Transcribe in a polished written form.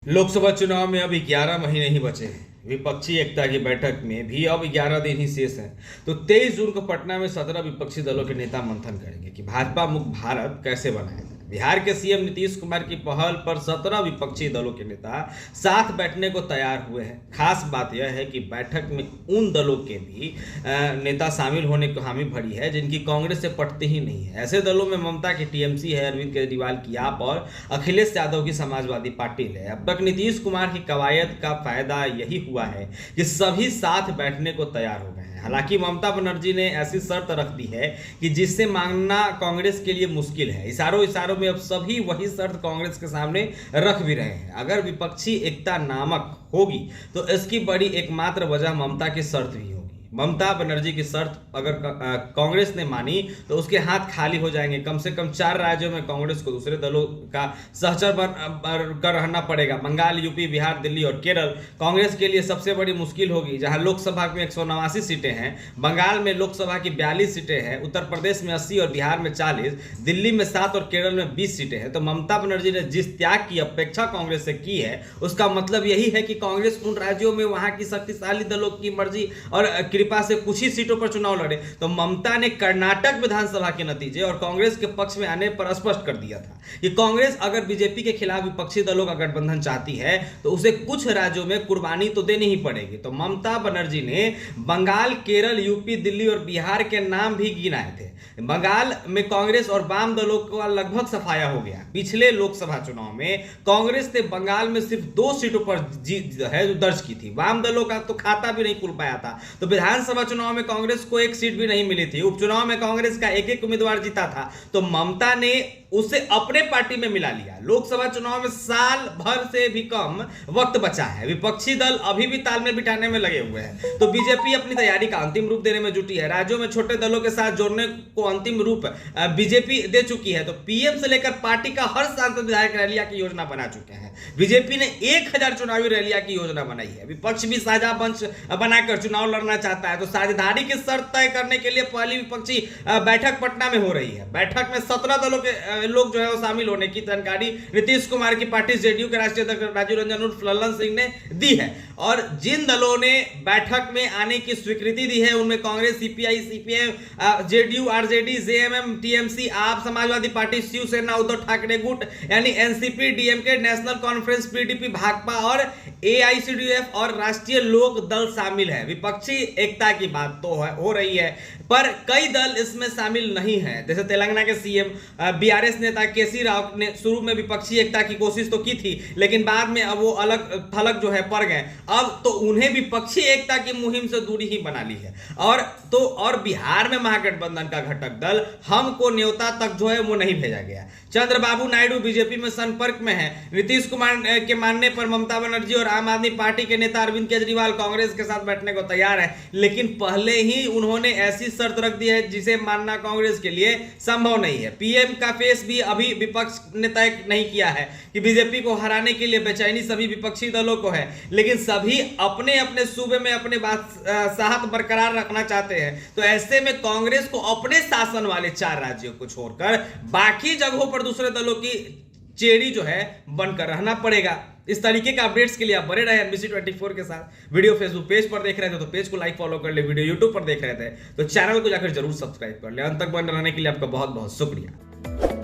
लोकसभा चुनाव में अब 11 महीने ही बचे हैं। विपक्षी एकता की बैठक में भी अब 11 दिन ही शेष हैं। तो 23 जून को पटना में 17 विपक्षी दलों के नेता मंथन करेंगे कि भाजपा मुक्त भारत कैसे बनाया जाए। बिहार के सीएम नीतीश कुमार की पहल पर 17 विपक्षी दलों के नेता साथ बैठने को तैयार हुए हैं। खास बात यह है कि बैठक में उन दलों के भी नेता शामिल होने को हामी भरी है जिनकी कांग्रेस से पटती ही नहीं है। ऐसे दलों में ममता की टीएमसी है, अरविंद केजरीवाल की आप और अखिलेश यादव की समाजवादी पार्टी है। अब तक नीतीश कुमार की कवायद का फायदा यही हुआ है कि सभी साथ बैठने को तैयार हो गए हैं। हालांकि ममता बनर्जी ने ऐसी शर्त रख दी है कि जिससे मांगना कांग्रेस के लिए मुश्किल है। इशारों में अब सभी वही शर्त कांग्रेस के सामने रख भी रहे हैं। अगर विपक्षी एकता नामक होगी तो इसकी बड़ी एकमात्र वजह ममता की शर्त भी होगी। ममता बनर्जी की शर्त अगर कांग्रेस ने मानी तो उसके हाथ खाली हो जाएंगे। कम से कम 4 राज्यों में कांग्रेस को दूसरे दलों का सहचर कर रहना पड़ेगा। बंगाल, यूपी, बिहार, दिल्ली और केरल कांग्रेस के लिए सबसे बड़ी मुश्किल होगी, जहां लोकसभा में 189 सीटें हैं। बंगाल में लोकसभा की 42 सीटें हैं, उत्तर प्रदेश में 80 और बिहार में 40, दिल्ली में 7 और केरल में 20 सीटें हैं। तो ममता बनर्जी ने जिस त्याग की अपेक्षा कांग्रेस से की है उसका मतलब यही है कि कांग्रेस उन राज्यों में वहां की शक्तिशाली दलों की मर्जी और कृपा से कुछ ही सीटों पर चुनाव लड़े। तो ममता ने कर्नाटक विधानसभा के नतीजे और कांग्रेस के पक्ष में आने पर स्पष्ट कर दिया था कि कांग्रेस अगर बीजेपी के खिलाफ विपक्षी दलों का गठबंधन चाहती है तो उसे कुछ राज्यों में कुर्बानी तो देनी ही पड़ेगी। तो ममता बनर्जी ने बंगाल, केरल, यूपी, दिल्ली और बिहार के नाम भी गिनाए थे। बंगाल में कांग्रेस और वाम दलों का लगभग सफाया हो गया। पिछले लोकसभा चुनाव में कांग्रेस ने बंगाल में सिर्फ 2 सीटों पर जीत है जो दर्ज की थी। वाम दलों का तो खाता भी नहीं खुल पाया था। तो विधानसभा चुनाव में कांग्रेस को 1 सीट भी नहीं मिली थी। उपचुनाव में कांग्रेस का एक उम्मीदवार जीता था। तो ममता ने उसे अपने पार्टी में मिला लिया। लोकसभा चुनाव में साल भर से भी कम वक्त बचा है। विपक्षी दल अभी भी तालमेल बिठाने में लगे हुए हैं। तो बीजेपी अपनी तैयारी का अंतिम रूप देने में जुटी है। राज्यों में छोटे दलों के साथ जोड़ने को अंतिम रूप बीजेपी दे चुकी है। तो पीएम से लेकर पार्टी का हर सांसद विधायक रैलियां की योजना बना चुके हैं। बीजेपी ने 1000 चुनावी रैलियां की योजना बनाई है। विपक्ष भी साझा मंच बनाकर चुनाव लड़ना चाहता है। तो साझेदारी की शर्त तय करने के लिए पहली विपक्षी बैठक पटना में हो रही है। बैठक में 17 दलों के लोग जो है वो शामिल होने की जानकारी नीतीश कुमार की पार्टी जेडीयू के राष्ट्रीय अध्यक्ष राजीव रंजन उर्फ लल्लन सिंह ने दी है। और जिन दलों ने बैठक में आने की स्वीकृति दी है उनमें Congress, CPI, CPM, JDU, RJD, JMM, TMC, आप, समाजवादी पार्टी, शिवसेना, उद्धव ठाकरे गुट यानी NCP, DMK, national conference, PDP, Bhakpa और एआईसीडीएफ और राष्ट्रीय लोक दल शामिल है। विपक्षी एकता की बात तो हो रही है पर कई दल इसमें शामिल नहीं है। जैसे तेलंगाना के सीएम बीआरएस नेता केसी राव ने शुरू में विपक्षी एकता की कोशिश तो की थी, लेकिन बाद में अब वो अलग थलग जो है पड़ गए। अब तो उन्हें विपक्षी एकता की मुहिम से दूरी ही बना ली है। और बिहार में महागठबंधन का घटक दल हम को न्योता तक जो है वो नहीं भेजा गया। चंद्रबाबू नायडू बीजेपी में संपर्क में है। नीतीश कुमार के मानने पर ममता बनर्जी और आम आदमी पार्टी के नेता अरविंद केजरीवाल कांग्रेस के साथ बैठने को तैयार है, लेकिन पहले ही उन्होंने ऐसी शर्त रख दी है जिसे मानना कांग्रेस के लिए संभव नहीं है। पीएम का फेस भी अभी विपक्ष ने तय नहीं किया है कि बीजेपी को हराने के लिए बेचैनी सभी विपक्षी दलों को है, लेकिन सभी अपने अपने सूबे में अपने साहत बरकरार रखना चाहते हैं। तो ऐसे में कांग्रेस को अपने शासन वाले 4 राज्यों को छोड़कर बाकी जगहों पर दूसरे दलों की चेड़ी जो है बनकर रहना पड़ेगा। इस तरीके के अपडेट्स के लिए आप बने रहे NBC 24 के साथ। वीडियो फेसबुक पेज पर देख रहे थे तो पेज को लाइक फॉलो कर ले, वीडियो यूट्यूब पर देख रहे थे तो चैनल को जाकर जरूर सब्सक्राइब कर ले। अंत तक बने रहने के लिए आपका बहुत बहुत शुक्रिया।